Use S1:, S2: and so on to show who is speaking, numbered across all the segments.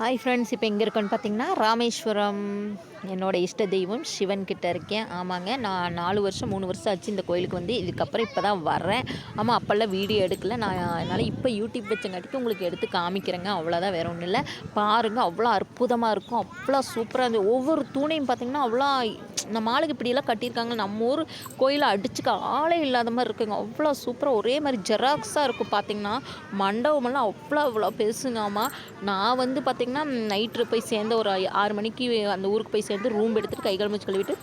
S1: Hi friends, இப்போ எங்கே இருக்கேன்னு பார்த்தீங்கன்னா ராமேஸ்வரம். என்னோடய இஷ்ட தெய்வம் சிவன் கிட்ட இருக்கேன். ஆமாங்க, நான் 4 வருஷம் 3 வருஷம் ஆச்சு இந்த கோயிலுக்கு வந்து. இதுக்கப்புறம் இப்போ தான் வர்றேன். ஆமாம், அப்போல்லாம் வீடியோ எடுக்கல நான். அதனால் இப்போ யூடியூப் வச்சங்காட்டிக்கு உங்களுக்கு எடுத்து காமிக்கிறேங்க, அவ்வளோதான், வேறு ஒன்றும் இல்லை. பாருங்கள், அவ்வளோ அற்புதமாக இருக்கும், அவ்வளோ சூப்பராக இருந்தது. ஒவ்வொரு தூணையும் பார்த்திங்கன்னா அவ்வளோ நம்ம ஆளுக்கு இப்படியெல்லாம் கட்டியிருக்காங்க. நம்ம ஊர் கோயிலை அடிச்சுக்க ஆளே இல்லாத மாதிரி இருக்குங்க. அவ்வளோ சூப்பராக ஒரே மாதிரி ஜெராக்ஸாக இருக்கும். பார்த்திங்கன்னா மண்டபமெல்லாம் அவ்வளோ பெருசுங்க. ஆமாம், நான் வந்து பார்த்திங்கன்னா நைட்டு போய் சேர்ந்து ஒரு 6 மணிக்கு அந்த ஊருக்கு போய் சேர்ந்து ரூம் எடுத்துகிட்டு கை கால் மூஞ்சி கழுவிட்டு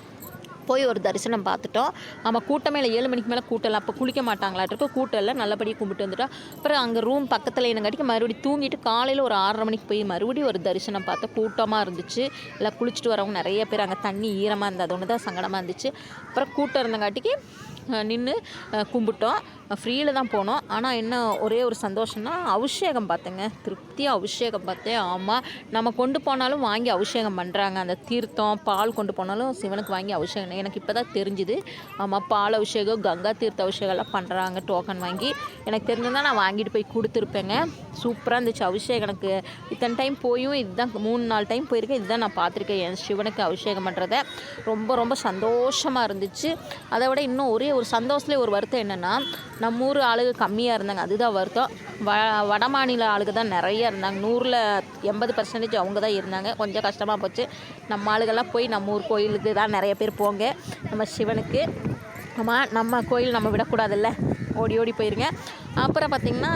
S1: போய் ஒரு தரிசனம் பார்த்துட்டோம். ஆமாம், கூட்டமே இல்லை. 7 மணிக்கு மேலே கூட்டம் இல்லை. அப்போ குளிக்க மாட்டாங்களாட்டிருக்கு. கூட்டம் இல்லை, நல்லபடியாக கும்பிட்டு வந்துட்டோம். அப்புறம் அங்கே ரூம் பக்கத்தில் என்னங்காட்டிக்கு மறுபடியும் தூங்கிட்டு காலையில் ஒரு 6:30 மணிக்கு போய் மறுபடியும் ஒரு தரிசனம் பார்த்தா கூட்டமாக இருந்துச்சு. எல்லாம் குளிச்சுட்டு வரவங்க நிறைய பேர். அங்கே தண்ணி ஈரமாக இருந்தது, அது ஒன்று தான் சங்கடமாக இருந்துச்சு. அப்புறம் கூட்டம் இருந்தங்காட்டிக்கு நின்று கும்பிட்டோம். ஃப்ரீயில் தான் போனோம். ஆனால் என்ன ஒரே ஒரு சந்தோஷம்னா அபிஷேகம் பார்த்தேங்க. திருப்தியாக அபிஷேகம் பார்த்தேன். ஆமாம், நம்ம கொண்டு போனாலும் வாங்கி அபிஷேகம் பண்ணுறாங்க. அந்த தீர்த்தம் பால் கொண்டு போனாலும் சிவனுக்கு வாங்கி அபிஷேகம் எனக்கு இப்போ தான் தெரிஞ்சுது. ஆமாம், பால் அபிஷேகம் கங்கா தீர்த்த அபிஷேகம்லாம் பண்ணுறாங்க டோக்கன் வாங்கி. எனக்கு தெரிஞ்சிருந்தால் நான் வாங்கிட்டு போய் கொடுத்துருப்பேங்க. சூப்பராக இருந்துச்சு அபிஷேகம். எனக்கு இத்தனை டைம் போயும் இதுதான் 3-4 டைம் போயிருக்கேன். இதுதான் நான் பார்த்துருக்கேன் என் சிவனுக்கு அபிஷேகம் பண்ணுறத. ரொம்ப சந்தோஷமாக இருந்துச்சு. அதை விட இன்னும் ஒரே ஒரு சந்தோஷத்துலேயே ஒரு வருத்தம் என்னென்னா, நம்ம ஊர் ஆளுங்க கம்மியாக இருந்தாங்க, அதுதான் வருத்தம். வட மாநில ஆளுங்க தான் நிறைய இருந்தாங்க. 100ல் 80% அவங்க தான் இருந்தாங்க. கொஞ்சம் கஷ்டமாக போச்சு. நம்ம ஆளுகள்லாம் போய் நம்ம ஊர் கோயிலுக்கு தான் நிறைய பேர் போங்க, நம்ம சிவனுக்கு. ஆமாம், நம்ம கோயில் நம்ம விடக்கூடாதுல்ல, ஓடி போயிருங்க. அப்புறம் பார்த்திங்கன்னா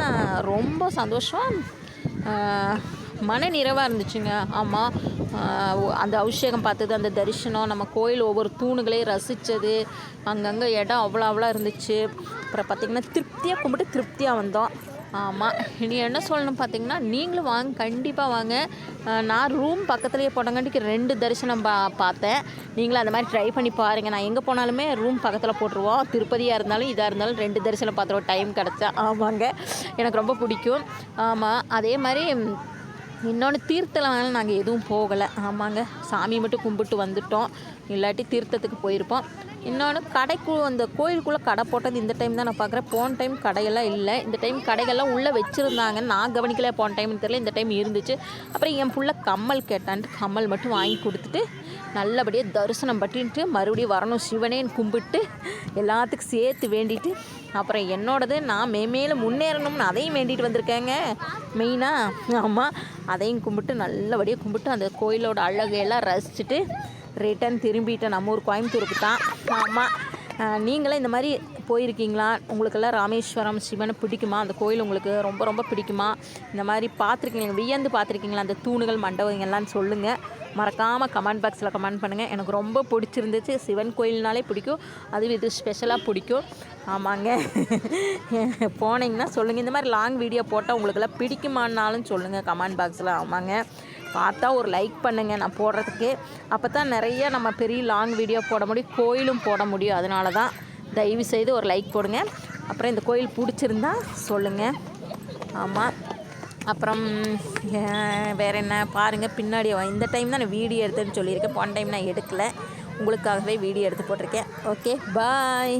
S1: ரொம்ப சந்தோஷம், மன நிறைவாக இருந்துச்சுங்க. ஆமாம், அந்த அபிஷேகம் பார்த்தது, அந்த தரிசனம், நம்ம கோயில் ஒவ்வொரு தூணுகளையும் ரசித்தது, அங்கங்கே இடம் அவ்வளோ இருந்துச்சு. அப்புறம் பார்த்திங்கன்னா திருப்தியாக கும்பிட்டு திருப்தியாக வந்தோம். ஆமாம், இனி என்ன சொல்லணும் பார்த்திங்கன்னா, நீங்களும் வாங்க, கண்டிப்பாக வாங்க. நான் ரூம் பக்கத்துலேயே போட்டங்காட்டிக்கு 2 தரிசனம் பார்த்தேன். நீங்களும் அந்த மாதிரி ட்ரை பண்ணி பாருங்கள். நான் எங்கே போனாலுமே ரூம் பக்கத்தில் போட்டுருவோம். திருப்பதியாக இருந்தாலும் இதாக இருந்தாலும் 2 தரிசனம் பார்த்துருவோம் டைம் கிடச்சா. ஆமாங்க, எனக்கு ரொம்ப பிடிக்கும். ஆமாம், அதே மாதிரி இன்னொன்று தீர்த்தலாம் நாங்கள் எதுவும் போகலை. ஆமாங்க, சாமி மட்டும் கும்பிட்டு வந்துட்டோம். இல்லாட்டி தீர்த்தத்துக்கு போயிருப்போம். இன்னொன்று அந்த கோயிலுக்குள்ளே கடை போட்டது இந்த டைம் தான் நான் பார்க்குறேன். போன டைம் கடையெல்லாம் இல்லை. இந்த டைம் கடைகள்லாம் உள்ளே வச்சுருந்தாங்க. நான் கவனிக்கல, போன டைம்னு தெரியல, இந்த டைம் இருந்துச்சு. அப்புறம் என் புள்ள கம்மல் கேட்டான்ட்டு கம்மல் மட்டும் வாங்கி கொடுத்துட்டு நல்லபடியாக தரிசனம் பண்ணிட்டு மறுபடியும் வரணும் சிவனேன்னு கும்பிட்டு எல்லாத்துக்கும் சேர்த்து வேண்டிட்டு, அப்புறம் என்னோடது நான் மேலே முன்னேறணும்னு அதையும் வேண்டிட்டு வந்திருக்கேங்க மெயினாக. ஆமாம், அதையும் கும்பிட்டு நல்லபடியாக கும்பிட்டு அந்த கோயிலோட அழகையெல்லாம் ரசிச்சுட்டு ரிட்டன் திரும்பிட்டேன் நம்ம ஊர் கோயம்புத்தூருக்கு தான். ஆமாம், நீங்களே இந்த மாதிரி போயிருக்கீங்களா? உங்களுக்கெல்லாம் ராமேஸ்வரம் சிவனை பிடிக்குமா? அந்த கோயில் உங்களுக்கு ரொம்ப பிடிக்குமா? இந்த மாதிரி பார்த்துருக்கீங்க, வியந்து பார்த்துருக்கீங்களா அந்த தூணுகள் மண்டபங்கள்லாம் சொல்லுங்கள். மறக்காமல் கமெண்ட் பாக்ஸில் கமெண்ட் பண்ணுங்கள். எனக்கு ரொம்ப பிடிச்சிருந்துச்சு. சிவன் கோயில்னாலே பிடிக்கும், அதுவும் இது ஸ்பெஷலாக பிடிக்கும். ஆமாங்க, போனீங்கன்னா சொல்லுங்கள். இந்த மாதிரி லாங் வீடியோ போட்டால் உங்களுக்கெல்லாம் பிடிக்குமானாலும் சொல்லுங்கள் கமெண்ட் பாக்ஸில். ஆமாங்க, பார்த்தா ஒரு லைக் பண்ணுங்கள் நான் போடுறதுக்கு. அப்போ தான் நிறைய நம்ம பெரிய லாங் வீடியோ போட முடியும், கோயிலும் போட முடியும். அதனால தான் தயவு செய்து ஒரு லைக் போடுங்க. அப்புறம் இந்த கோயில் பிடிச்சிருந்தா சொல்லுங்கள். ஆமாம், அப்புறம் வேறு என்ன பாருங்கள், பின்னாடி இந்த டைம் தான் நான் வீடியோ எடுத்தேன்னு சொல்லியிருக்கேன். போன டைம் நான் எடுக்கலை, உங்களுக்காகவே வீடியோ எடுத்து போட்டிருக்கேன். ஓகே, பாய்.